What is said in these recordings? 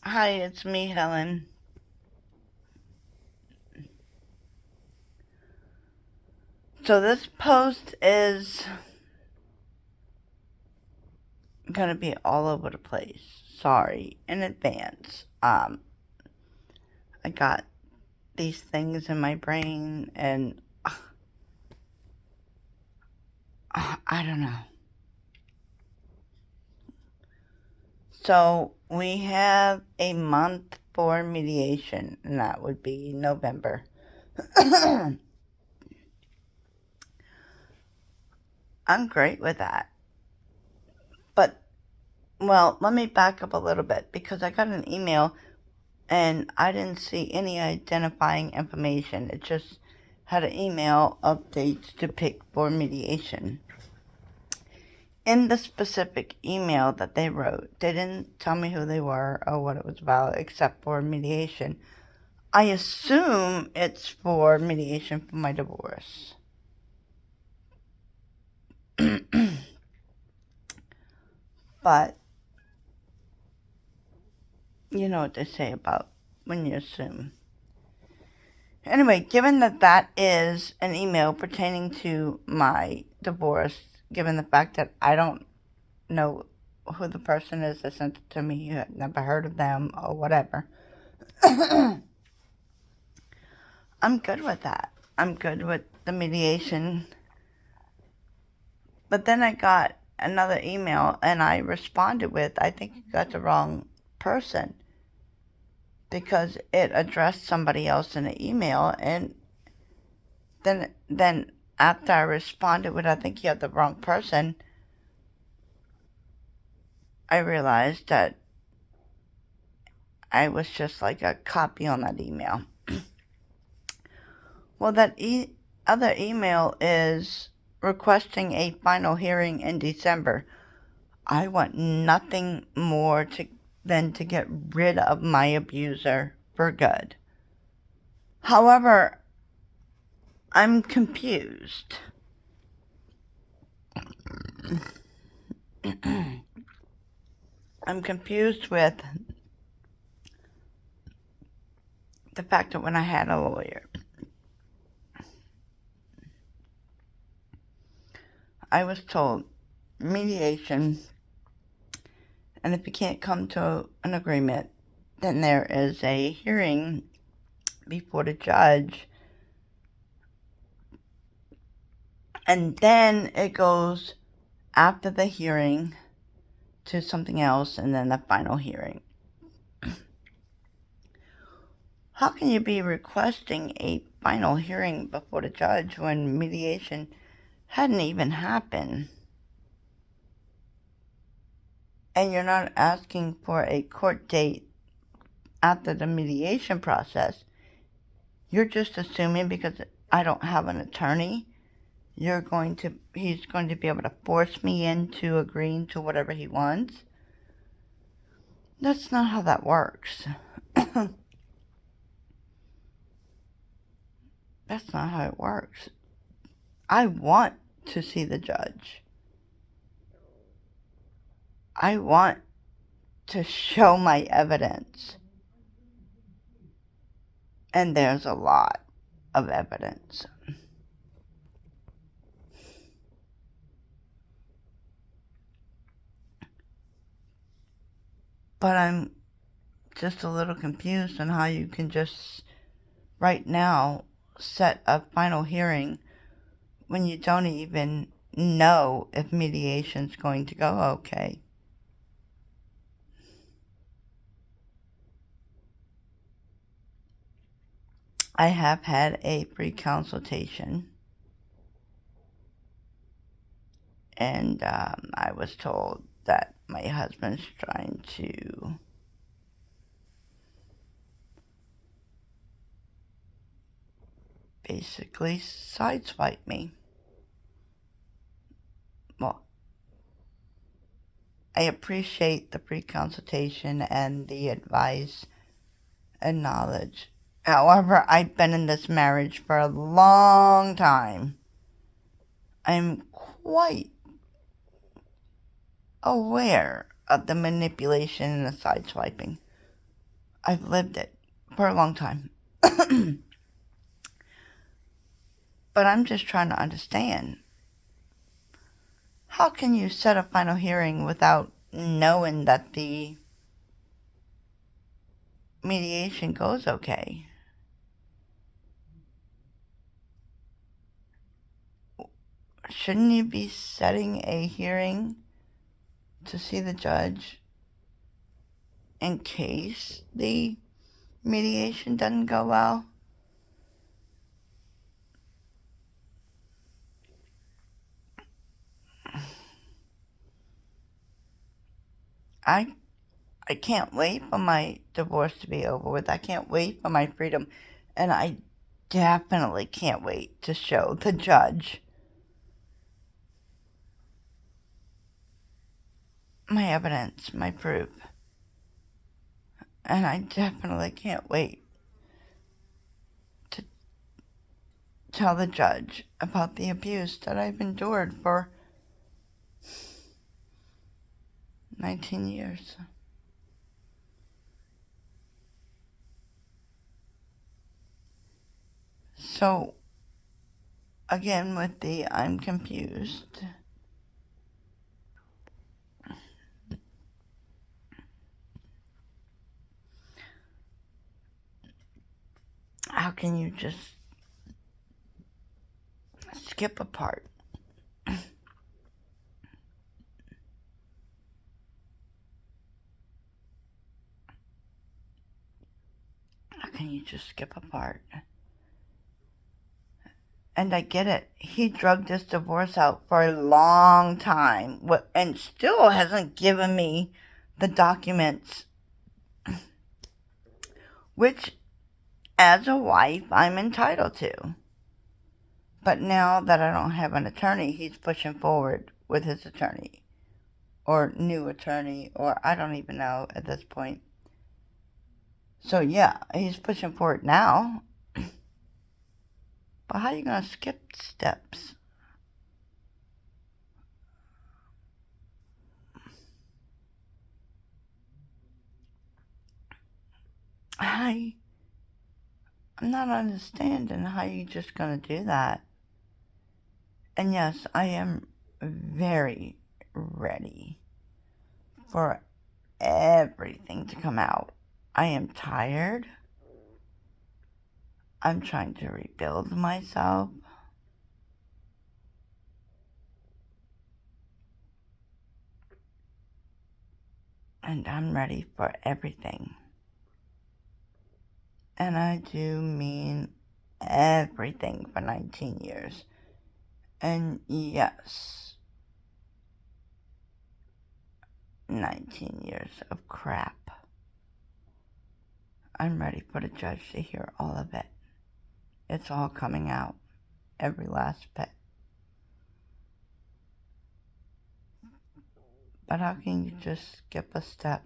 Hi, it's me, Helen. So this post is gonna be all over the place. Sorry in advance. I got these things in my brain, and I don't know. So we have a month for mediation, and that would be November. I'm great with that, but well, let me back up a little bit because I got an email and I didn't see any identifying information. It just had an email updates to pick for mediation. In the specific email that they wrote, they didn't tell me who they were or what it was about except for mediation. I assume it's for mediation for my divorce. But you know what they say about when you assume. Anyway, given that that is an email pertaining to my divorce, given the fact that I don't know who the person is that sent it to me, you have never heard of them or whatever, I'm good with that. I'm good with the mediation. But then I got another email and I responded with, I think you got the wrong person because it addressed somebody else in the email, and then after I responded with, I think you have the wrong person, I realized that I was just like a copy on that email. Well, that other email is requesting a final hearing in December. I want nothing more than to get rid of my abuser for good. However, I'm confused. I'm confused with the fact that when I had a lawyer, I was told mediation, and if you can't come to an agreement, then there is a hearing before the judge, and then it goes after the hearing to something else, and then the final hearing. How can you be requesting a final hearing before the judge when mediation hadn't even happened? And you're not asking for a court date after the mediation process. You're just assuming because I don't have an attorney, he's going to be able to force me into agreeing to whatever he wants. That's not how that works. That's not how it works. I want to see the judge. I want to show my evidence. And there's a lot of evidence. But I'm just a little confused on how you can just right now set a final hearing when you don't even know if mediation's going to go okay. I have had a free consultation, and I was told that my husband's trying to basically sideswipe me. Well, I appreciate the free consultation and the advice and knowledge. However, I've been in this marriage for a long time. I'm quite aware of the manipulation and the sideswiping. I've lived it for a long time. But I'm just trying to understand. How can you set a final hearing without knowing that the mediation goes okay? Shouldn't you be setting a hearing to see the judge in case the mediation doesn't go well? I can't wait for my divorce to be over with. I can't wait for my freedom. And I definitely can't wait to show the judge my evidence, my proof. And I definitely can't wait to tell the judge about the abuse that I've endured for 19 years. So, again, with the I'm confused. How can you just skip a part? How can you just skip a part? And I get it. He drugged this divorce out for a long time and still hasn't given me the documents, which, as a wife, I'm entitled to. But now that I don't have an attorney, he's pushing forward with his attorney, or new attorney, or I don't even know at this point. So yeah, he's pushing forward now. But how are you going to skip steps? I'm not understanding how you're just going to do that. And yes, I am very ready for everything to come out. I am tired. I'm trying to rebuild myself. And I'm ready for everything. And I do mean everything for 19 years. And yes, 19 years of crap. I'm ready for the judge to hear all of it. It's all coming out. Every last bit. But how can you just skip a step?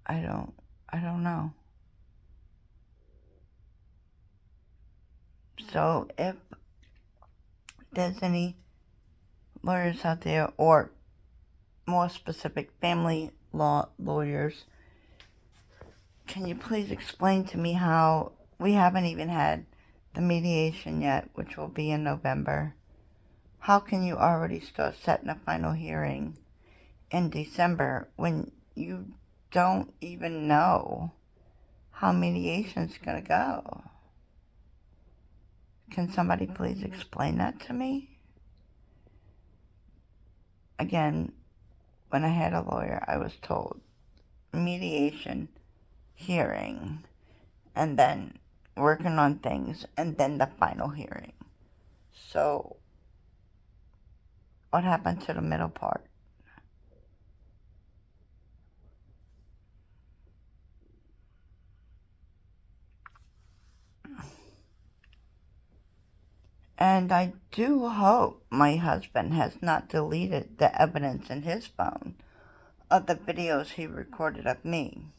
I don't know. So if there's any lawyers out there, or more specific, family law lawyers, can you please explain to me how we haven't even had the mediation yet, which will be in November? How can you already start setting a final hearing in December when you don't even know how mediation's going to go? Can somebody please explain that to me? Again, when I had a lawyer, I was told mediation, hearing, and then working on things, and then the final hearing. So, what happened to the middle part? And I do hope my husband has not deleted the evidence in his phone of the videos he recorded of me.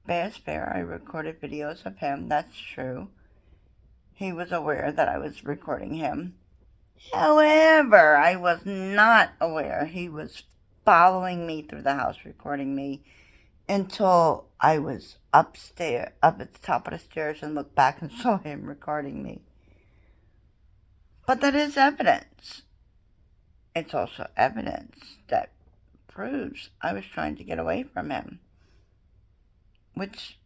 Fair's fair, I recorded videos of him, that's true. He was aware that I was recording him. However, I was not aware he was following me through the house, recording me, until I was upstairs, up at the top of the stairs, and looked back and saw him recording me. But that is evidence. It's also evidence that proves I was trying to get away from him, which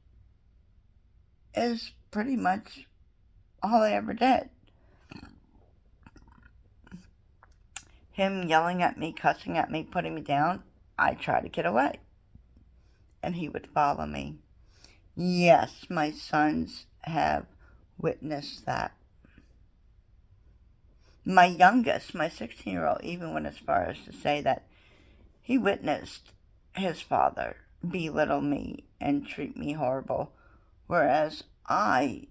is pretty much all I ever did. Him yelling at me, cussing at me, putting me down, I tried to get away. And he would follow me. Yes, my sons have witnessed that. My youngest, my 16-year-old, even went as far as to say that he witnessed his father belittle me and treat me horrible, whereas I,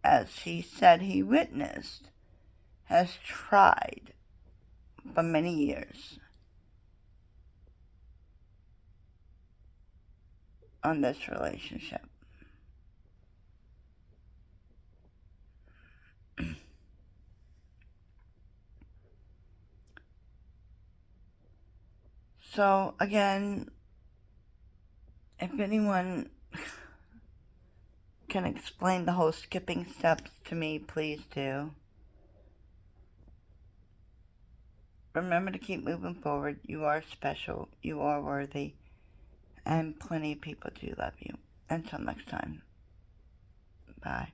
as he said he witnessed, has tried for many years on this relationship. So, again, if anyone can explain the whole skipping steps to me, please do. Remember to keep moving forward. You are special. You are worthy. And plenty of people do love you. Until next time. Bye.